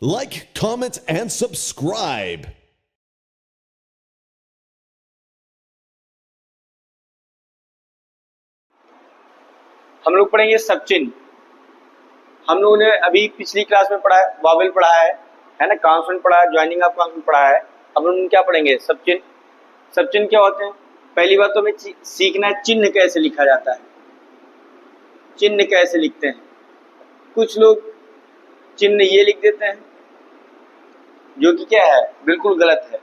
Like, comment, and subscribe. हम लोग पढ़ेंगे सबचिन्ह। हम लोगों ने अभी पिछली क्लास में पढ़ा है, वॉवेल पढ़ा है ना, कॉन्सोनेंट पढ़ा है, ज्वाइनिंग ऑफ कॉन्सोनेंट पढ़ा है। अब हम क्या पढ़ेंगे? सबचिन्ह। सबचिन्ह क्या होते हैं? पहली बात तो हमें सीखना है चिन्ह कैसे लिखा जाता है, चिन्ह कैसे लिखते हैं। कुछ लोग चिन्ह ये लिख देते हैं जो कि क्या है, बिल्कुल गलत है।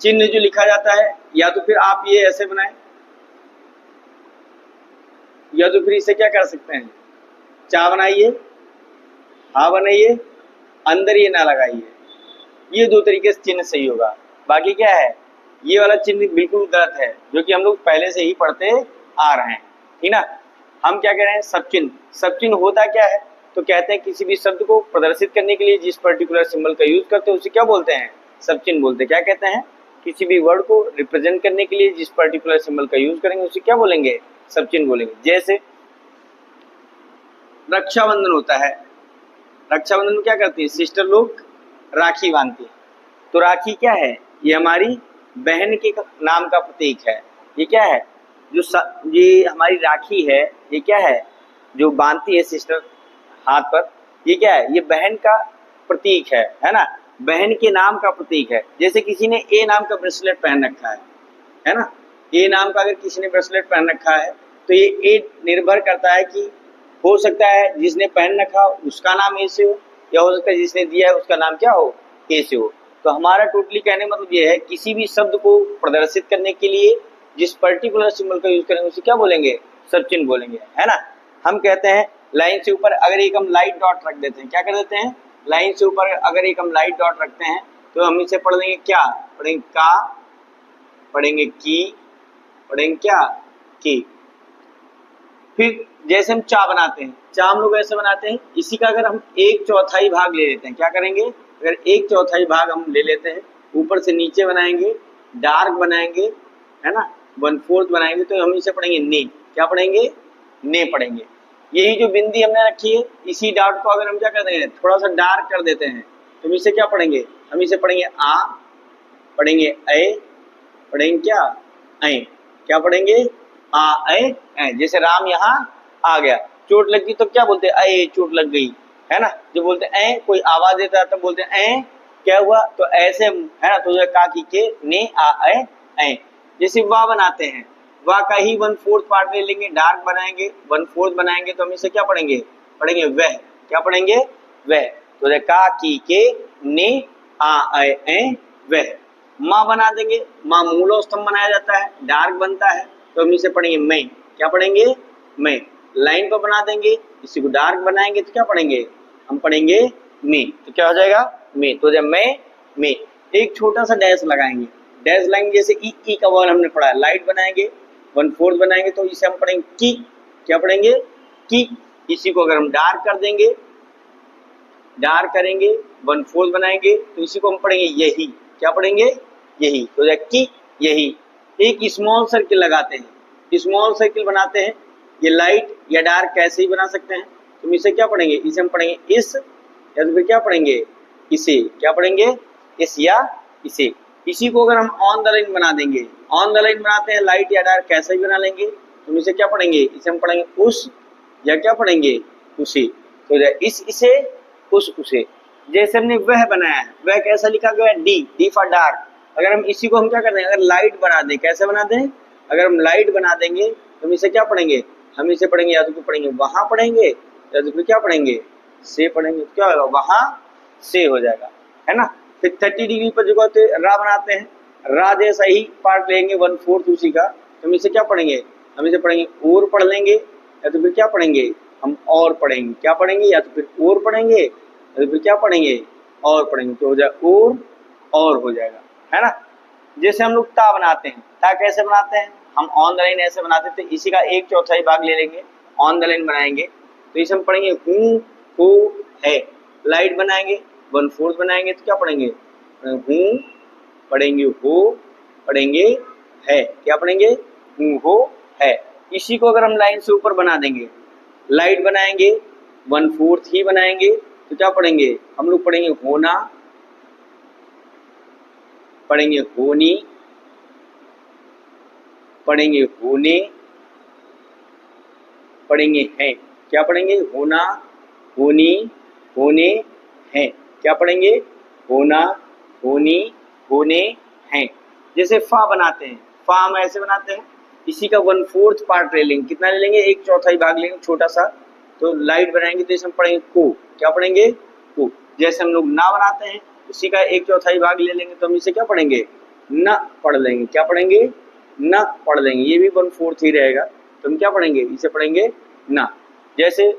चिन्ह जो लिखा जाता है, या तो फिर आप ये ऐसे बनाएं, या तो फिर इसे क्या कर सकते हैं, चा बनाइए, हा बनाइए, अंदर ये ना लगाइए। ये दो तरीके से चिन्ह सही होगा। बाकी क्या है, ये वाला चिन्ह बिल्कुल गलत है, जो कि हम लोग पहले से ही पढ़ते आ रहे हैं, ठीक ना। हम क्या कह रहे हैं? सबचिन्ह। सबचिन्ह होता क्या है? तो कहते हैं किसी भी शब्द को प्रदर्शित करने के लिए जिस पर्टिकुलर सिंबल का यूज करते हैं उसे क्या बोलते हैं? सबचिन्ह बोलते हैं। क्या कहते हैं? किसी भी वर्ड को रिप्रेजेंट करने के लिए जिस पर्टिकुलर सिंबल का यूज करेंगे उसे क्या बोलेंगे? सबचिन्ह बोलेंगे। जैसे रक्षाबंधन होता है, रक्षाबंधन में क्या करती है सिस्टर लोग? राखी बांधती है। तो राखी क्या है? ये हमारी बहन के नाम का प्रतीक है। ये क्या है? ये हमारी राखी है, ये क्या है जो बांधती है सिस्टर हाथ पर, ये क्या है? ये बहन का प्रतीक है ना, बहन के नाम का प्रतीक है। जैसे किसी ने ए नाम का ब्रेसलेट पहन रखा है ना, ए नाम का अगर किसी ने ब्रेसलेट पहन रखा है तो ये ए निर्भर करता है कि हो सकता है जिसने पहन रखा उसका नाम ए से हो, या हो सकता है जिसने दिया है उसका नाम क्या हो, ए से हो। तो हमारा टोटली कहने मतलब ये है, किसी भी शब्द को प्रदर्शित करने के लिए जिस पर्टिकुलर सिंबल का यूज करेंगे उसे क्या बोलेंगे? सबचिन्ह बोलेंगे, है ना। हम कहते हैं लाइन से ऊपर अगर एक हम लाइट डॉट रख देते हैं, क्या कर देते हैं? लाइन से ऊपर अगर एक हम लाइट डॉट रखते हैं तो हम इसे पढ़ लेंगे क्या? पढ़ेंगे का, पढ़ेंगे की, पढ़ेंगे क्या? की। फिर जैसे हम चा बनाते हैं, चा हम लोग ऐसे बनाते हैं, इसी का अगर हम 1/4 भाग ले लेते हैं, क्या करेंगे? अगर 1/4 भाग हम ले लेते हैं, ऊपर से नीचे बनाएंगे, डार्क बनाएंगे, है ना, 1/4 बनाएंगे, तो हम इसे पढ़ेंगे ने। क्या पढ़ेंगे? ने पढ़ेंगे। यही जो बिंदी हमने रखी है, इसी डॉट को अगर हम क्या कर देंगे, थोड़ा सा डार्क कर देते हैं, तो हम इसे क्या पढ़ेंगे? हम इसे पढ़ेंगे आ, पढ़ेंगे ए, पढ़ेंगे क्या? ऐ। क्या पढ़ेंगे? आ ऐ ऐ। जैसे राम यहाँ आ गया, चोट लग गई तो क्या बोलते हैं? ऐ चोट लग गई, है ना। जो बोलते हैं ऐ, कोई आवाज देता है तब बोलते हैं ऐ क्या हुआ, तो ऐसे, है ना। तो का की के ने आ ऐ ऐ। जैसे वाह बनाते हैं, वाह का ही 1/4 पार्ट ले लेंगे, डार्क बनाएंगे, 1/4 बनाएंगे, तो हम इसे क्या पढ़ेंगे? पढ़ेंगे वह। क्या पढ़ेंगे? वह। तो का की के ने आ ऐ ऐ वह। माँ बना देंगे, माँ मूलो स्तंभ बनाया जाता है, डार्क बनता है, तो हम इसे पढ़ेंगे मैं। क्या पढ़ेंगे? मैं। लाइन पर बना देंगे, इसी को डार्क बनाएंगे तो क्या पढ़ेंगे? हम पढ़ेंगे मैं। तो क्या हो जाएगा? मैं। तो जब मैं एक छोटा सा डैश लगाएंगे, डैश लाएंगे, जैसे ई का वर्ड हमने पढ़ा है, लाइट बनाएंगे, 1/4 बनाएंगे, तो इसे हम पढ़ेंगे की। क्या पढ़ेंगे? की। इसी को अगर हम डार्क कर देंगे, डार्क करेंगे, 1/4 बनाएंगे, तो इसी को हम पढ़ेंगे यही। क्या पढ़ेंगे? यही। तो कि यही। एक स्मॉल सर्किल लगाते हैं, स्मॉल सर्किल बनाते हैं, ये लाइट या डार्क कैसे ही बना सकते हैं। तो इसे क्या पढ़ेंगे? इसे हम पढ़ेंगे इस, या तो फिर क्या पढ़ेंगे? इसे। क्या पढ़ेंगे? इस या इसे। इसी को अगर हम ऑन द लाइन बना देंगे, ऑन द लाइन बनाते हैं, लाइट या डार्क कैसे ही बना लेंगे, तो इसे क्या पढ़ेंगे? इसे हम पढ़ेंगे उस, या क्या पढ़ेंगे? उसे। तो इसे, उस, उसे। जैसे हमने वह बनाया है, वह कैसा लिखा गया? D for dark. अगर हम इसी को हम क्या कर दें, अगर लाइट बना दें, कैसे बना दें? अगर हम लाइट बना देंगे तो हम इसे क्या पढ़ेंगे? हम इसे पढ़ेंगे, या तो फिर पढ़ेंगे वहां पढ़ेंगे, या तो फिर क्या पढ़ेंगे? से पढ़ेंगे। तो क्या होगा? वहां से हो जाएगा, है ना। फिर 30 डिग्री पर जो कहते रा बनाते हैं, रा जैसा ही पार्ट लेंगे, 1/4 उसी का, तो हम इसे क्या पढ़ेंगे? हम इसे पढ़ेंगे और पढ़ लेंगे, या तो फिर क्या पढ़ेंगे? हम और पढ़ेंगे। क्या पढ़ेंगे? या तो फिर और पढ़ेंगे, या तो फिर क्या पढ़ेंगे? और पढ़ेंगे। तो हो जाए और हो जाएगा, है ना। जैसे हम लोग ता बनाते हैं, ता कैसे बनाते हैं? हम ऑन द लाइन ऐसे बनाते थे, इसी का 1/4 भाग ले लेंगे, ऑन द लाइन बनाएंगे, तो इसे हम पढ़ेंगे हूँ, हो, है। लाइट बनाएंगे, 1/4 बनाएंगे, तो क्या पढ़ेंगे? हूँ, पढ़ेंगे हो, पढ़ेंगे है। क्या पढ़ेंगे? हूँ, हो, है। इसी को अगर हम लाइन से ऊपर बना देंगे, लाइट बनाएंगे, 1/4 ही बनाएंगे, तो क्या पढ़ेंगे हम लोग? पढ़ेंगे होना, पढ़ेंगे होनी, पढ़ेंगे होने, पढ़ेंगे हैं। क्या पढ़ेंगे? होना, होनी, होने, हैं। क्या पढ़ेंगे? होना, होनी, होने, हैं। जैसे फा बनाते हैं, फा हम ऐसे बनाते हैं, इसी का 1/4 पार्ट ले लेंगे। कितना ले लेंगे? 1/4 भाग लेंगे छोटा सा, तो लाइट बनाएंगे तो इसे हम पढ़ेंगे को। क्या पढ़ेंगे? को। जैसे हम लोग ना बनाते हैं, उसी का 1/4 भाग ले लेंगे तो हम इसे क्या पढ़ेंगे? न पढ़ लेंगे। क्या पढ़ेंगे? न पढ़ लेंगे। ये भी 1/4 ही रहेगा, तो हम क्या पढ़ेंगे? इसे पढ़ेंगे ना। जैसे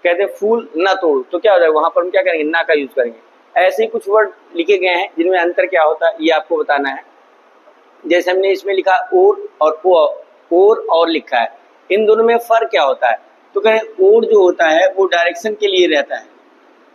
कहते हैं फूल न तोड़, तो क्या हो जाएगा? वहां पर हम क्या करेंगे? ना का यूज करेंगे। ऐसे ही कुछ वर्ड लिखे गए हैं जिनमें अंतर क्या होता है ये आपको बताना है। जैसे हमने इसमें लिखा और लिखा है, इन दोनों में फर्क क्या होता है? तो कहें और जो होता है वो डायरेक्शन के लिए रहता है,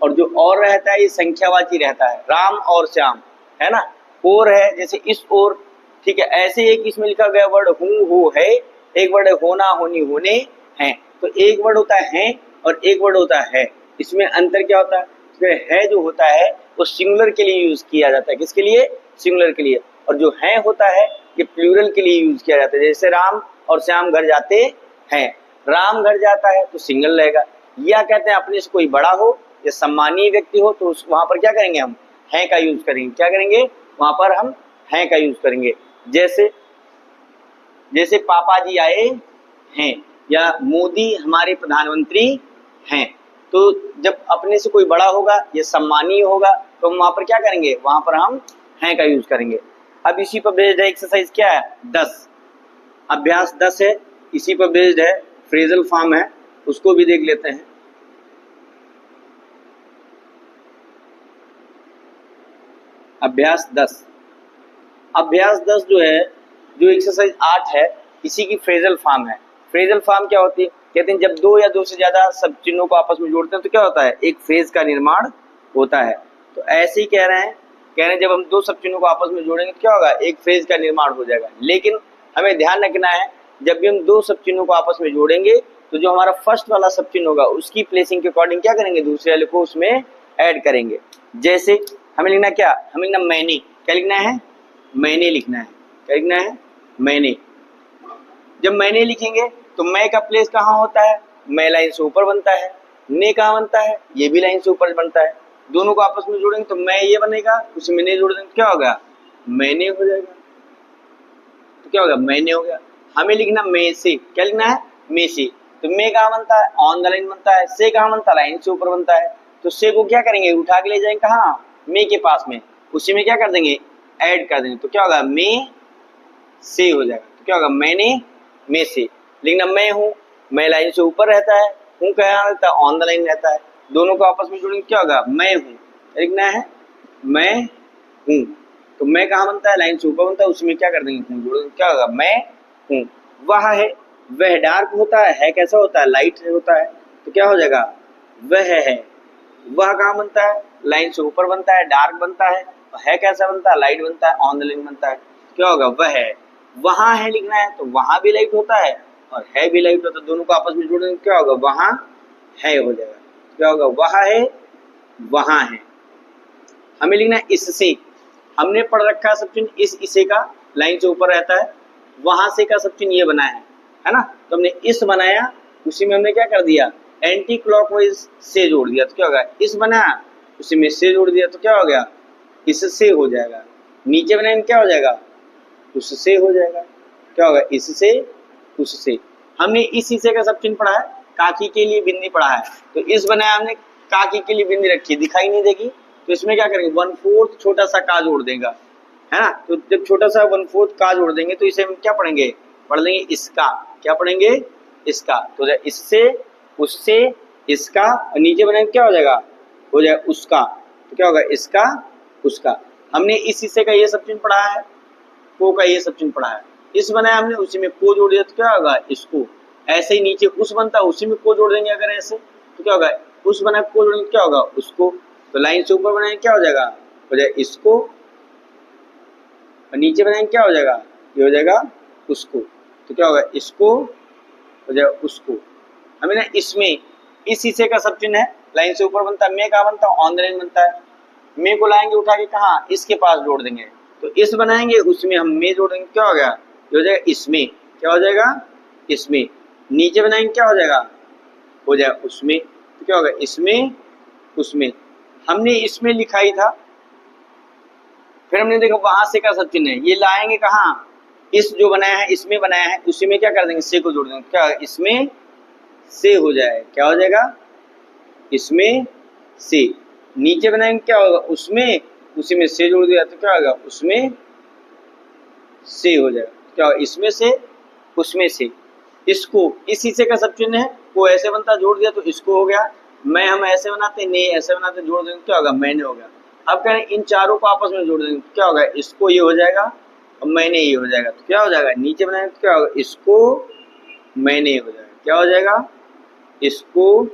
और जो और रहता है ये संख्यावाची रहता है। राम और श्याम, है ना? और है जैसे इस और, ठीक है। ऐसे एक इसमें लिखा गया वर्ड हूँ, हो, है, एक वर्ड है होना, होनी, होने, हैं। तो एक वर्ड होता है और एक वर्ड होता है, इसमें अंतर क्या होता है? तो है जो होता है वो सिंगुलर के लिए यूज किया जाता है। किसके लिए? सिंगुलर के लिए। और जो है होता है ये प्लूरल के लिए यूज किया जाता है। जैसे राम और श्याम घर जाते हैं, राम घर जाता है तो सिंगल रहेगा। या कहते हैं अपने से कोई बड़ा हो या सम्मानीय व्यक्ति हो तो वहां पर क्या करेंगे? हम है का यूज करेंगे। क्या करेंगे? वहां पर हम है का यूज करेंगे। जैसे जैसे पापा जी आए हैं, या मोदी हमारे प्रधानमंत्री हैं। तो जब अपने से कोई बड़ा होगा या सम्मानीय होगा तो हम वहां पर क्या करेंगे? वहां पर हम हैं का यूज करेंगे। अब इसी पर बेस्ड है एक्सरसाइज क्या है? 10 अभ्यास 10 है, इसी पर बेस्ड है, फ्रेजल फॉर्म है, उसको भी देख लेते हैं। अभ्यास 10 जो है, जो एक्सरसाइज 8 है, इसी की फ्रेजल फॉर्म है। फ्रेजल फॉर्म क्या होती है? कहते हैं जब दो या दो से ज्यादा सब चिन्हों को आपस में जोड़ते हैं तो क्या होता है? एक फ्रेज का निर्माण होता है। तो ऐसे ही कह रहे हैं जब हम दो सब चिन्हों को आपस में जोड़ेंगे तो क्या होगा? एक फ्रेज का निर्माण हो जाएगा। लेकिन हमें ध्यान रखना है, जब भी हम दो सब चिन्हों को आपस में जोड़ेंगे तो जो हमारा फर्स्ट वाला सब चिन्ह होगा उसकी प्लेसिंग के अकॉर्डिंग क्या करेंगे? दूसरे वाले को उसमें ऐड करेंगे। जैसे हमें लिखना क्या? हमें लिखना मैंने। क्या लिखना है? मैंने लिखना है। क्या लिखना है? मैंने। जब मैंने लिखेंगे तो मैं का प्लेस कहाँ होता है? मैं लाइन से ऊपर बनता है। ने कहाँ बनता है? ये भी लाइन से ऊपर बनता है। दोनों को आपस में जोड़ेंगे तो मैं ये बनेगा, उसे मैंने जोड़ देंगे क्या होगा? मैंने हो जाएगा। तो क्या होगा? मैंने हो गया। हमें लिखना मैं से। क्या लिखना है? मैं से। तो मैं कहाँ बनता है? ऑन द लाइन बनता है। से कहाँ बनता है? लाइन से ऊपर बनता है। तो से को क्या करेंगे? उठा के ले जाएंगे कहाँ? मैं के पास में, उसी में क्या कर देंगे? ऐड कर देंगे। तो क्या होगा? मैं से हो जाएगा। तो क्या होगा? मैंने, में से। लिखना मैं हूँ, मैं लाइन से ऊपर रहता है, हूँ कहाँ रहता है? ऑन द लाइन रहता है। दोनों को आपस में जोड़ेंगे क्या होगा? मैं हूँ। लिखना है मैं हूँ। तो मैं कहाँ बनता है? लाइन से ऊपर बनता है, उसमें क्या कर देंगे? हूँ जोड़ देंगे। क्या होगा? मैं हूँ। वह है, वह डार्क होता है कैसा होता है? लाइट होता है। तो क्या हो जाएगा? वह है। वह कहाँ बनता है? लाइन से ऊपर बनता है, डार्क बनता है। है कैसा बनता है? लाइट बनता है, ऑन द लाइन बनता है। क्या होगा? वह है। वहां है लिखना है तो वहां भी लाइट होता है और है भी लाइट होता है। दोनों को आपस में जोड़ेंगे क्या होगा? वहां है हो जाएगा। क्या होगा? वहां है, वहां है। हमें लिखना है इससे। हमने पढ़ रखा है सब चिन्ह इसे का, लाइन से ऊपर रहता है। वहां से का सब चिन्ह ये बना है ना? तो हमने इस बनाया, उसी में हमने क्या कर दिया? एंटी क्लॉकवाइज से जोड़ दिया। तो क्या होगा? इस बनाया, उसी में से जोड़ दिया तो क्या हो गया? इससे हो जाएगा। नीचे बनाएंगे क्या हो जाएगा? उससे हो जाएगा। क्या होगा? इससे, उससे। हमने इस हिस्से का सब चिन्ह पढ़ा है, काकी के लिए बिंदी पढ़ा है। तो इस बनाया हमने, काकी के लिए बिंदी रखी, दिखाई नहीं देगी, तो इसमें क्या करेंगे? 1/4 छोटा सा का जोड़ देगा, है ना? तो जब छोटा सा 1/4 का जोड़ देंगे तो इसे हम क्या पढ़ेंगे? पढ़ लेंगे इसका। क्या पढ़ेंगे? इसका। तो इससे, उससे, इसका, और नीचे बनाएंगे क्या हो जाएगा? हो जाएगा उसका। तो क्या होगा? इसका, उसका। हमने इस हिस्से का ये सब चिन्ह पढ़ा है, को का ये सब चिन्ह पढ़ा है। इस बनाया हमने, उसी में को जोड़ दिया तो क्या होगा? इसको। ऐसे ही नीचे उस बनता है, उसी में को जोड़ देंगे अगर ऐसे तो क्या होगा? उस बना को जोड़ेंगे क्या होगा? उसको। तो लाइन से ऊपर बनाएंगे क्या हो जाएगा? हो जाएगा इसको, और नीचे बनाएंगे क्या हो जाएगा? ये हो जाएगा उसको। तो क्या होगा? इसको हो जाएगा उसको। हमें ना इसमें इस हिस्से का सब चिन्ह है, लाइन से ऊपर बनता है, मे कहाँ बनता है, ऑन द लाइन बनता है। मे को लाएंगे उठा के कहाँ, इसके पास जोड़ देंगे, तो इस बनाएंगे उसमें हम मे जोड़ देंगे, क्या हो गया, ये हो जाएगा इसमें, क्या हो जाएगा, इसमें। नीचे बनाएंगे क्या हो जाएगा, हो जाएगा उसमें, तो क्या होगा, इसमें उसमें। हमने इसमें लिखा ही था, फिर हमने देखा वहां से का सब चिन्ह है, ये लाएंगे कहाँ, इस जो बनाया है इसमें बनाया है उसी में क्या कर देंगे, से को जोड़ देंगे, क्या इसमें से हो जाएगा, क्या हो जाएगा, इसमें से। नीचे बनाएंगे क्या होगा, उसमें उसी में से जोड़ दिया तो क्या होगा, उसमें से हो जाएगा, क्या होगा, इसमें से उसमें से। इसको इस हिस्से का सब चिन्ह है, वो ऐसे बनता जोड़ दिया तो इसको हो गया। मैं हम ऐसे बनाते, ने ऐसे बनाते, जोड़ देंगे क्या होगा, मैंने होगा। अब कह रहे हैं इन चारों को आपस में जोड़ देंगे तो क्या होगा, इसको ये हो जाएगा और मैंने ये हो जाएगा, तो क्या हो जाएगा, नीचे बनाएंगे तो क्या होगा, इसको मैंने हो जाएगा, क्या हो जाएगा, इसको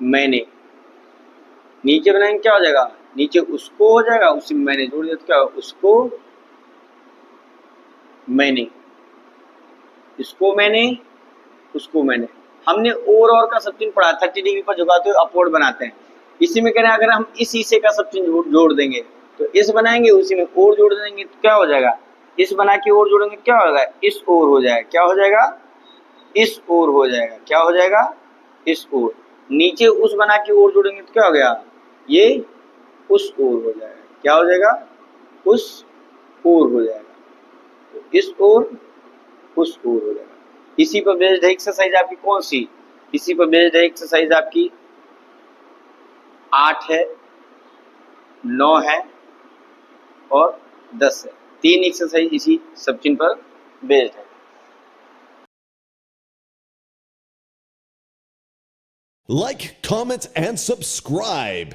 मैंने। नीचे बनाएंगे क्या हो जाएगा, नीचे उसको हो जाएगा, उसी में मैंने जोड़ दिया तो क्या होगा, उसको मैंने, इसको मैंने, उसको मैंने। हमने और का सब चिन्ह पढ़ा, 30 डिग्री पर झुकाते हुए अपवर्ड बनाते हैं। इसी में कह रहे हैं अगर हम इस हिस्से का सब चिन्ह जोड़ देंगे तो इस बनाएंगे उसी में और जोड़ देंगे तो क्या हो जाएगा, इस बना के और जोड़ेंगे क्या होगा, इस ओर हो जाएगा, क्या हो जाएगा, इस ओर हो जाएगा, क्या हो जाएगा, इस ओर। नीचे उस बना के और जोड़ेंगे तो क्या हो गया, ये उस ओर हो जाएगा, क्या हो जाएगा, उस ओर हो जाएगा, तो इस ओर उस ओर हो जाएगा। इसी पर बेस्ड है एक्सरसाइज आपकी कौन सी, इसी पर बेस्ड है एक्सरसाइज आपकी 8 है, 9 है और 10 है। 3 एक्सरसाइज इसी सब चिन्ह पर बेस्ड है। Like, comment, and subscribe.